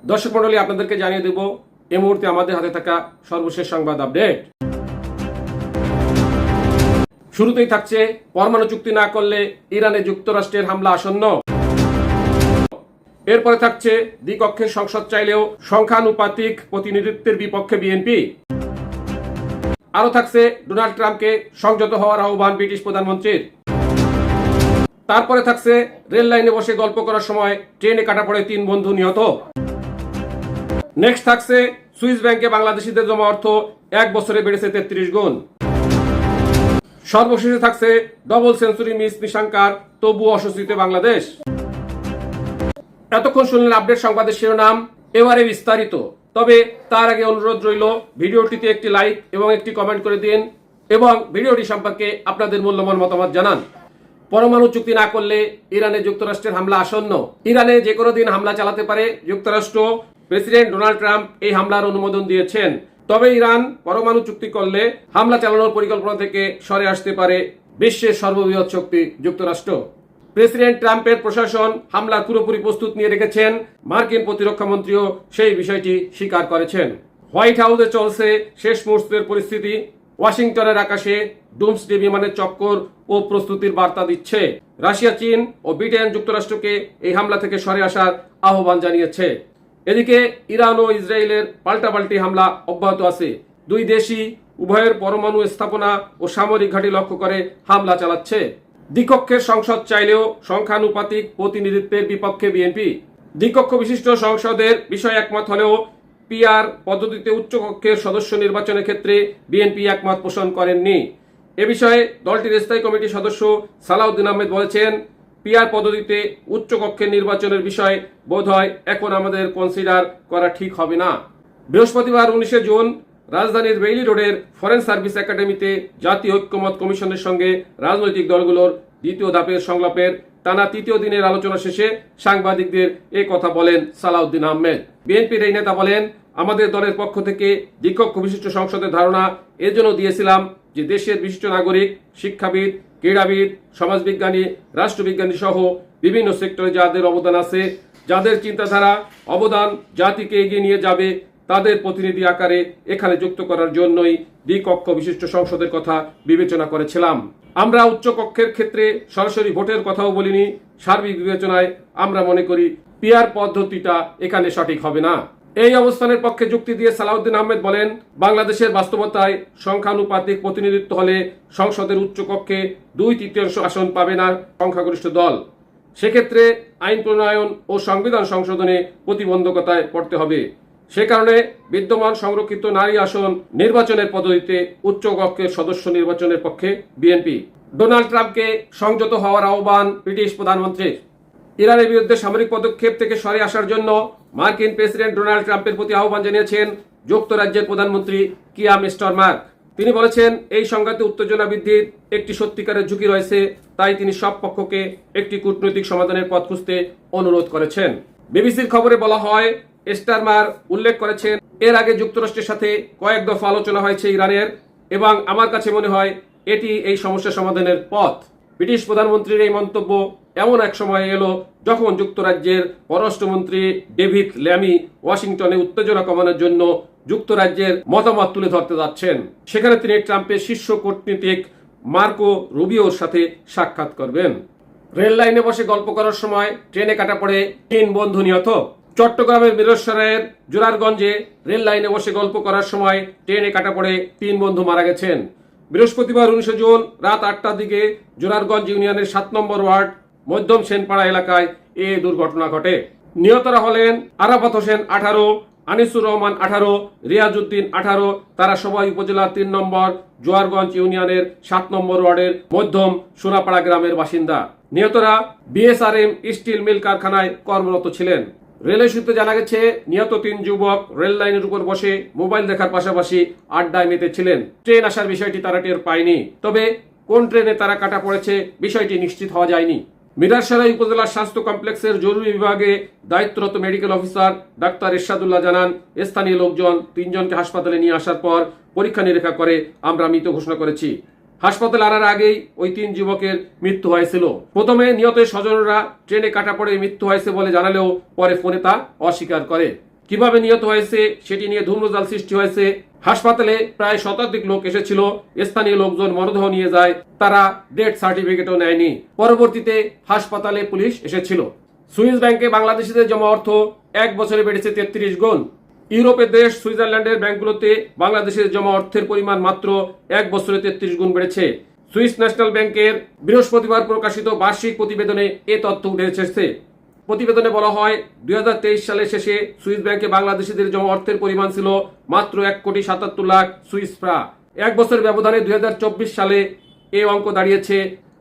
দর্শক মণ্ডলী, আপনাদেরকে জানিয়ে দেব এই মুহূর্তে আমাদের হাতে থাকা সর্বশেষ সংবাদ আপডেট। শুরুতেই থাকছে পরমাণু চুক্তি না করলে ইরানে যুক্তরাষ্ট্রের হামলা আসন্ন। এরপরে থাকছে দ্বিকক্ষের সংসদ চাইলেও সংখ্যানুপাতিক প্রতিনিধিত্বের বিপক্ষে বিএনপি। আরো থাকছে ডোনাল্ড ট্রাম্পকে সংযত হওয়ার আহ্বান ব্রিটিশ প্রধানমন্ত্রীর। তারপরে থাকছে রেল লাইনে বসে গল্প করার সময় ট্রেনে কাটা পড়ে 3 বন্ধু নিহত। নেক্সট থাকছে সুইস ব্যাংকে বাংলাদেশিদের জমা অর্থ 1 বছরে বেড়েছে 33 গুণ। সর্বশেষে থাকছে ডবল সেঞ্চুরি মিস নিশাঙ্কার, তবুও অস্বস্তিতে বাংলাদেশ। এতক্ষণ শুনলেন আপডেট সংবাদের শিরোনাম, এবারে বিস্তারিত। তবে তার আগে অনুরোধ রইল ভিডিওটিতে একটি লাইক এবং একটি কমেন্ট করে দিন এবং ভিডিওটি সম্পর্কে আপনাদের মূল্যবান মতামত জানান। পরমাণু চুক্তি না করলে ইরানে যুক্তরাষ্ট্রের হামলা আসন্ন। ইরানে যে কোনো দিন হামলা চালাতে পারে যুক্তরাষ্ট্র। প্রেসিডেন্ট ডোনাল্ড ট্রাম্প এই হামলার অনুমোদন দিয়েছেন। তবে ইরান পরমাণু চুক্তি করলে হামলা চালানোর পরিকল্পনা থেকে সরে আসতে পারে বিশ্বের সর্ববৃহৎ শক্তি যুক্তরাষ্ট্র। প্রেসিডেন্ট ট্রাম্পের প্রশাসন হামলার পুরোপুরি প্রস্তুত নিয়ে রেখেছেন। মার্কিন প্রতিরক্ষা মন্ত্রীও সেই বিষয়টি স্বীকার করেছেন। হোয়াইট হাউসে চলছে শেষ মুহূর্তের পরিস্থিতি। ওয়াশিংটনের আকাশে ডুমসডে বিমানের চক্কর ও প্রস্তুতির বার্তা দিচ্ছে। রাশিয়া, চীন ও ব্রিটেন যুক্তরাষ্ট্রকে এই হামলা থেকে সরে আসার আহ্বান জানিয়েছে। এদিকে ইরান ও ইসরায়েলের পাল্টাপাল্টি হামলা অব্যাহত আছে। দুই দেশই উভয়ের পরমাণু স্থাপনা ও সামরিক ঘাঁটি লক্ষ্য করে হামলা চালাচ্ছে। দ্বিকক্ষের সংসদ চাইলেও সংখ্যানুপাতিক প্রতিনিধিত্বের বিপক্ষে বিএনপি। দ্বিকক্ষ বিশিষ্ট সংসদের বিষয়ে একমত হলেও পিআর পদ্ধতিতে উচ্চকক্ষের সদস্য নির্বাচনের ক্ষেত্রে বিএনপি একমত পোষণ করেননি। এ বিষয়ে দলটির স্থায়ী কমিটির সদস্য সালাউদ্দিন আহমেদ বলেছেন, পিআর পদ্ধতিতে উচ্চকক্ষের নির্বাচনের বিষয় বোধহয় এখন আমাদের কনসিডার করা ঠিক হবে না। বৃহস্পতিবার 19 জুন রাজধানীর বেইলি রোডের ফরেন সার্ভিস একাডেমিতে জাতীয় ঐক্যমত কমিশনের সঙ্গে রাজনৈতিক দলগুলোর দ্বিতীয় ধাপের সংলাপের টানা 3য় দিনের আলোচনা শেষে সাংবাদিকদের এ কথা বলেন সালাউদ্দিন আহমেদ। বিএনপির এই নেতা বলেন, আমাদের দলের পক্ষ থেকে দ্বিকক্ষ বিশিষ্ট সংসদের ধারণা এজন্য দিয়েছিলাম যে দেশের বিশিষ্ট নাগরিক, শিক্ষাবিদ, ক্রীড়াবিদ, সমাজবিজ্ঞানী, রাষ্ট্রবিজ্ঞানী সহ বিভিন্ন সেক্টরে যাদের অবদান আছে, যাদের চিন্তাধারা অবদান জাতিকে এগিয়ে নিয়ে যাবে, তাদের প্রতিনিধি আকারে এখানে যুক্ত করার জন্যই দ্বিকক্ষ বিশিষ্ট সংসদের কথা বিবেচনা করেছিলাম। আমরা উচ্চকক্ষের ক্ষেত্রে সরাসরি ভোটের কথাও বলিনি। সার্বিক বিবেচনায় আমরা মনে করি পিআর পদ্ধতিটা এখানে সঠিক হবে না। এই অবস্থানের পক্ষে যুক্তি দিয়ে সালাউদ্দিন আহমেদ বলেন, বাংলাদেশের বাস্তবতায় সংখ্যানুপাতিক প্রতিনিধিত্ব হলে সংসদের উচ্চকক্ষে 2/3 আসন পাবে না সংখ্যাগরিষ্ঠ দল। সেক্ষেত্রে আইন প্রণয়ন ও সংবিধান সংশোধনে প্রতিবন্ধকতায় পড়তে হবে। সে কারণে বিদ্যমান সংরক্ষিত নারী আসন নির্বাচনের পদ্ধতিতে উচ্চকক্ষের সদস্য নির্বাচনের পক্ষে বিএনপি। ডোনাল্ড ট্রাম্পকে সংযত হওয়ার আহ্বান ব্রিটিশ প্রধানমন্ত্রীর। ইরানের বিরুদ্ধে সামরিক পদক্ষেপ থেকে সরে আসার জন্য মার্কিন প্রেসিডেন্ট ডোনাল্ড ট্রাম্পের প্রতি আহ্বান জানিয়েছেন যুক্তরাজ্যের প্রধানমন্ত্রী কিয়ার স্টারমার। তিনি বলেছেন, এই সংঘাতে উত্তেজনা বৃদ্ধির একটি সত্যিকারের ঝুঁকি রয়েছে, তাই তিনি সব পক্ষকে একটি কূটনৈতিক সমাধানের পথ খুঁজতে অনুরোধ করেছেন। বিবিসির খবরে বলা হয়, স্টারমার উল্লেখ করেছেন, এর আগে যুক্তরাষ্ট্রের সাথে কয়েক দফা আলোচনা হয়েছে ইরানের, এবং আমার কাছে মনে হয় এটি এই সমস্যা সমাধানের পথ। ব্রিটিশ প্রধানমন্ত্রীর এই মন্তব্য এমন এক সময় এলো যখন যুক্তরাজ্যের পররাষ্ট্রমন্ত্রী ডেভিড ল্যামি ওয়াশিংটনে উত্তেজনা কমানোর জন্য যুক্তরাজ্যের মতামত তুলে ধরতে যাচ্ছেন। সেখানে তিনি ট্রাম্পের শীর্ষ কূটনীতিক মার্কো রুবিওর সাথে সাক্ষাৎ করবেন। রেল লাইনে বসে গল্প করার সময় ট্রেনে কাটা পড়ে 3 বন্ধু নিহত। চট্টগ্রামের মিরসরাইয়ের জোরারগঞ্জে রেল লাইনে বসে গল্প করার সময় ট্রেনে কাটা পড়ে 3 বন্ধু মারা গেছেন। বৃহস্পতিবার 19 জুন রাত 8টার দিকে জোরারগঞ্জ ইউনিয়নের 7 নম্বর ওয়ার্ড মধ্যম সেনপাড়া এলাকায় এ দুর্ঘটনা ঘটে। নিহতরা হলেন আরাফাত হোসেন 18, আনিসুর রহমান 18, রিয়াজউদ্দিন 18। তারা সবাই উপজেলার 3 নম্বর জোয়ারগঞ্জ ইউনিয়নের 7 নম্বর ওয়ার্ডের মধ্যম সোনাপাড়া গ্রামের বাসিন্দা। নিহতরা বিএসআরএম স্টিল মিল কারখানায় কর্মরত ছিলেন। রেলের সূত্রে জানা গেছে, নিহত 3 যুবক রেল লাইনের উপর বসে মোবাইল দেখার পাশাপাশি আড্ডায় মেতেছিলেন। ট্রেন আসার বিষয়টি তারা টের পায়নি। তবে কোন ট্রেনে তারা কাটা পড়েছে বিষয়টি নিশ্চিত হওয়া যায়নি। মিরারসরাই উপজেলা স্বাস্থ্য কমপ্লেক্সের জরুরি বিভাগে দায়িত্বরত মেডিকেল অফিসার ডাক্তার এরশাদুল্লাহ জানান, স্থানীয় লোকজন 3 জনকে হাসপাতালে নিয়ে আসার পর পরীক্ষা নিরীক্ষা করে আমরা মৃত ঘোষণা করেছি। হাসপাতালে আনার আগেই ওই 3 যুবকের মৃত্যু হয়েছিল। প্রথমে নিহতের স্বজনরা ট্রেনে কাটা পড়ে মৃত্যু হয়েছে বলে জানালেও পরে ফোনে তা অস্বীকার করে। কিভাবে নিহত হয়েছে সেটি নিয়ে ধূম্রজাল সৃষ্টি হয়েছে। হাসপাতালে প্রায় শতাধিক লোক এসেছিল, স্থানীয় লোকজন মরদেহ নিয়ে যায়, তারা ডেথ সার্টিফিকেটও নেয়নি। পরবর্তীতে হাসপাতালে পুলিশ এসেছিল। সুইস ব্যাংকে বাংলাদেশিদের জমা অর্থ এক বছরে বেড়েছে 33 গুণ। ইউরোপের দেশ সুইজারল্যান্ডের ব্যাংকগুলোতে বাংলাদেশের জমা অর্থের পরিমাণ মাত্র এক বছরে 33 গুণ বেড়েছে। সুইস ন্যাশনাল ব্যাংকের বৃহস্পতিবার প্রকাশিত বার্ষিক প্রতিবেদনে এ তথ্য উঠে এসেছে। প্রতিবেদনে বলা হয় 2023 সালের শেষে সুইস ব্যাংকে বাংলাদেশিদের জমা অর্থের পরিমাণ ছিল মাত্র 1,77,00,000 সুইস ফ্রা। এক বছরের ব্যবধানে 2024 সালে এই অঙ্ক দাঁড়িয়েছে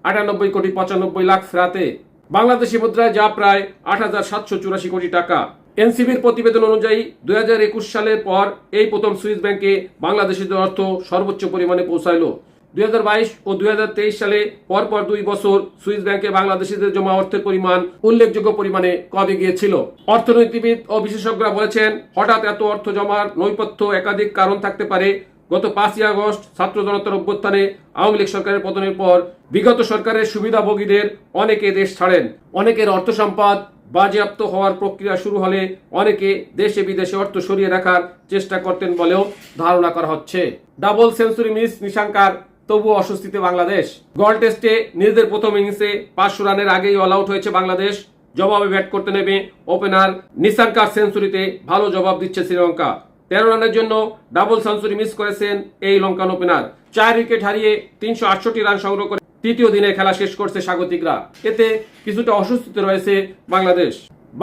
98,95,00,000 ফ্রাতে, বাংলাদেশি মুদ্রায় যা প্রায় 8,784 কোটি টাকা। এনসিবির প্রতিবেদন অনুযায়ী 2021 সালের পর এই প্রথম সুইস ব্যাংকে বাংলাদেশিদের অর্থ সর্বোচ্চ পরিমাণে পৌঁছাইল। 2022 ও 2023 সালে পরপর 2 বছর সুইস ব্যাংকে বাংলাদেশিদের জমা অর্থের পরিমাণ উল্লেখযোগ্য পরিমাণে কমে গিয়েছিল। অর্থনীতিবিদ ও বিশেষজ্ঞরা বলেছেন, হঠাৎ এত অর্থ জমার নৈপথ্য একাধিক কারণ থাকতে পারে। গত 5ই আগস্ট ছাত্র জনতার অভ্যুত্থানে আওয়ামী লীগ সরকারের পতনের পর বিগত সরকারের সুবিধাভোগীদের অনেকে দেশ ছাড়েন। অনেকের অর্থ সম্পদ বাজেয়াপ্ত হওয়ার প্রক্রিয়া শুরু হলে অনেকে দেশে বিদেশে অর্থ সরিয়ে রাখার চেষ্টা করতেন বলেও ধারণা করা হচ্ছে। ডাবল সেঞ্চুরি মিস নিশাঙ্কার, তবুও অস্বস্তিতে বাংলাদেশ। গল টেস্টে নিজেদের প্রথম ইনিংসে 500 রানের আগেই অল আউট হয়েছে বাংলাদেশ। জবাবে ব্যাট করতে নেমে ওপেনার নিশাঙ্কার সেঞ্চুরিতে ভালো জবাব দিচ্ছে শ্রীলঙ্কা। 13 রানের জন্য ডাবল সেঞ্চুরি মিস করেছেন এই লঙ্কান ওপেনার। 4 উইকেট হারিয়ে 368 রান সংগ্রহ করে তৃতীয় দিনে খেলা শেষ করছে স্বাগতিকরা। এতে কিছুটা অস্বস্তিতে রয়েছে বাংলাদেশ।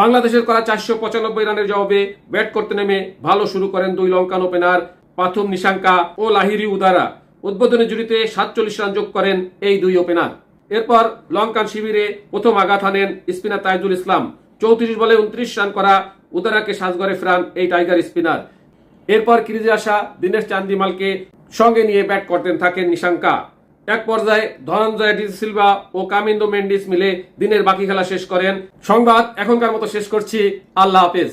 বাংলাদেশের করা 495 রানের জবাবে ব্যাট করতে নেমে ভালো শুরু করেন দুই লঙ্কান ওপেনার পাথুম নিশাঙ্কা ও লাহিরি উদারা। উদ্বোধনী জুটিতে 47 রান যোগ করেন এই দুই ওপেনার। এরপর লঙ্কান শিবিরে প্রথম আঘাত হানেন স্পিনার তাইজুল ইসলাম। 34 বলে 29 রান করা উদারাকে সাজঘরে ফেরান এই টাইগার স্পিনার। এরপর ক্রিজে আসা দীনেশ চান্দিমালকে সঙ্গে নিয়ে ব্যাট করতেন থাকেন নিশাঙ্কা। এক পর্যায়ে ধনঞ্জয় ডি সিলভা ও কামিন্দো মেন্ডিস মিলে দিনের বাকি খেলা শেষ করেন। সংবাদ এখনকার মতো শেষ করছি। আল্লাহ হাফেজ।